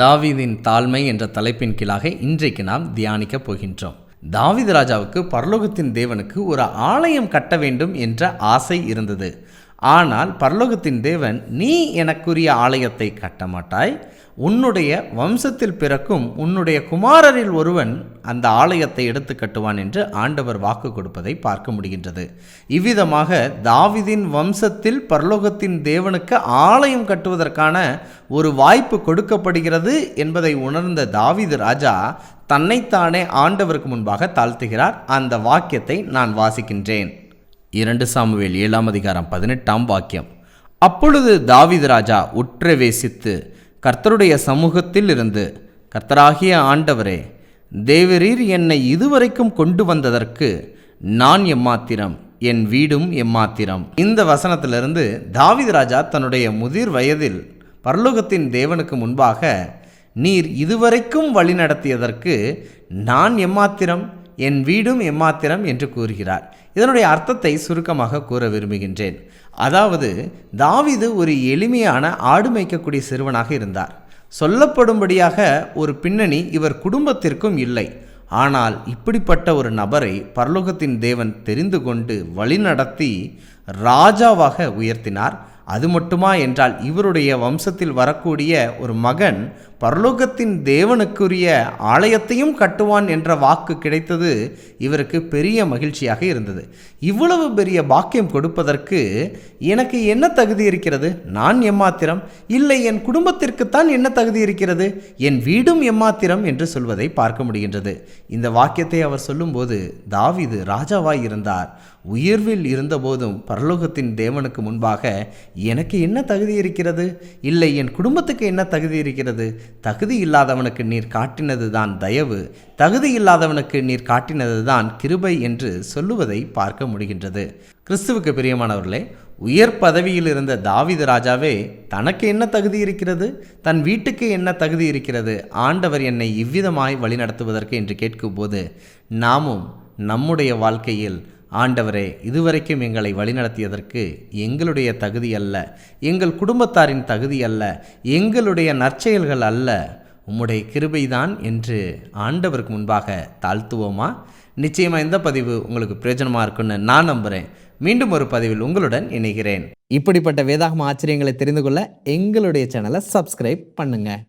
தாவீதின் தாழ்மை என்ற தலைப்பின் கீழாக இன்றைக்கு நாம் தியானிக்க போகின்றோம். தாவீது ராஜாவுக்கு பரலோகத்தின் தேவனுக்கு ஒரு ஆலயம் கட்ட வேண்டும் என்ற ஆசை இருந்தது. ஆனால் பரலோகத்தின் தேவன், நீ எனக்குரிய ஆலயத்தை கட்ட மாட்டாய், உன்னுடைய வம்சத்தில் பிறக்கும் உன்னுடைய குமாரரில் ஒருவன் அந்த ஆலயத்தை எடுத்து கட்டுவான் என்று ஆண்டவர் வாக்கு கொடுப்பதை பார்க்க முடிகின்றது. இவ்விதமாக தாவீதின் வம்சத்தில் பரலோகத்தின் தேவனுக்கு ஆலயம் கட்டுவதற்கான ஒரு வாய்ப்பு கொடுக்கப்படுகிறது என்பதை உணர்ந்த தாவீது ராஜா தன்னைத்தானே ஆண்டவருக்கு முன்பாக தாழ்த்துகிறார். அந்த வாக்கியத்தை நான் வாசிக்கின்றேன். 2 சாமுவேல் 7:18 அப்பொழுது தாவீது ராஜா உற்றவேசித்து கர்த்தருடைய சமூகத்தில் இருந்து, கர்த்தராகிய ஆண்டவரே, தேவரீர் என்னை இதுவரைக்கும் கொண்டு வந்ததற்கு நான் எம்மாத்திரம், என் வீடும் எம்மாத்திரம். இந்த வசனத்திலிருந்து தாவீது ராஜா தன்னுடைய முதிர் வயதில் பரலோகத்தின் தேவனுக்கு முன்பாக, நீர் இதுவரைக்கும் வழி நடத்தியதற்கு நான் எம்மாத்திரம், என் வீடும் எம்மாத்திரம் என்று கூறுகிறார். இதனுடைய அர்த்தத்தை சுருக்கமாக கூற விரும்புகின்றேன். அதாவது, தாவீது ஒரு எளிமையான ஆடு மேய்க்கக்கூடிய சிறுவனாக இருந்தார். சொல்லப்படும்படியாக ஒரு பின்னணி இவர் குடும்பத்திற்கும் இல்லை. ஆனால் இப்படிப்பட்ட ஒரு நபரை பரலோகத்தின் தேவன் தெரிந்து கொண்டு வழிநடத்தி ராஜாவாக உயர்த்தினார். அது மட்டுமா என்றால், இவருடைய வம்சத்தில் வரக்கூடிய ஒரு மகன் பரலோகத்தின் தேவனுக்குரிய ஆலயத்தையும் கட்டுவான் என்ற வாக்கு கிடைத்தது இவருக்கு பெரிய மகிழ்ச்சியாக இருந்தது. இவ்வளவு பெரிய பாக்கியம் கொடுப்பதற்கு எனக்கு என்ன தகுதி இருக்கிறது? நான் எம்மாத்திரம்? இல்லை, என் குடும்பத்திற்குத்தான் என்ன தகுதி இருக்கிறது? என் வீடும் எம்மாத்திரம் என்று சொல்வதை பார்க்க முடிகின்றது. இந்த வாக்கியத்தை அவர் சொல்லும்போது தாவீது ராஜாவாய் இருந்தார். உயர்வில் இருந்தபோதும் பரலோகத்தின் தேவனுக்கு முன்பாக எனக்கு என்ன தகுதி இருக்கிறது? இல்லை, என் குடும்பத்துக்கு என்ன தகுதி இருக்கிறது? தகுதி இல்லாதவனுக்கு நீர் காட்டினது தான் தயவு, தகுதி இல்லாதவனுக்கு நீர் காட்டினது தான் கிருபை என்று சொல்லுவதை பார்க்க முடிகின்றது. கிறிஸ்துவுக்கு பிரியமானவர்களே, உயர் பதவியில் இருந்த தாவீது ராஜாவே தனக்கு என்ன தகுதி இருக்கிறது? தன் வீட்டுக்கு என்ன தகுதி இருக்கிறது? ஆண்டவர் என்னை இவ்விதமாய் வழிநடத்துவதற்கு என்று கேட்கும்போது, நாமும் நம்முடைய வாழ்க்கையில், ஆண்டவரே, இதுவரைக்கும் எங்களை வழிநடத்தியதற்கு எங்களுடைய தகுதி அல்ல, எங்கள் குடும்பத்தாரின் தகுதி அல்ல, எங்களுடைய நற்செயல்கள் அல்ல, உம்முடைய கிருபைதான் என்று ஆண்டவருக்கு முன்பாக தாழ்த்துவோமா? நிச்சயமாக இந்த பதிவு உங்களுக்கு பிரயோஜனமாக இருக்குன்னு நான் நம்புகிறேன். மீண்டும் ஒரு பதிவில் உங்களுடன் இணைகிறேன். இப்படிப்பட்ட வேதாகம ஆச்சரியங்களை தெரிந்து கொள்ள எங்களுடைய சேனலை சப்ஸ்கிரைப் பண்ணுங்க.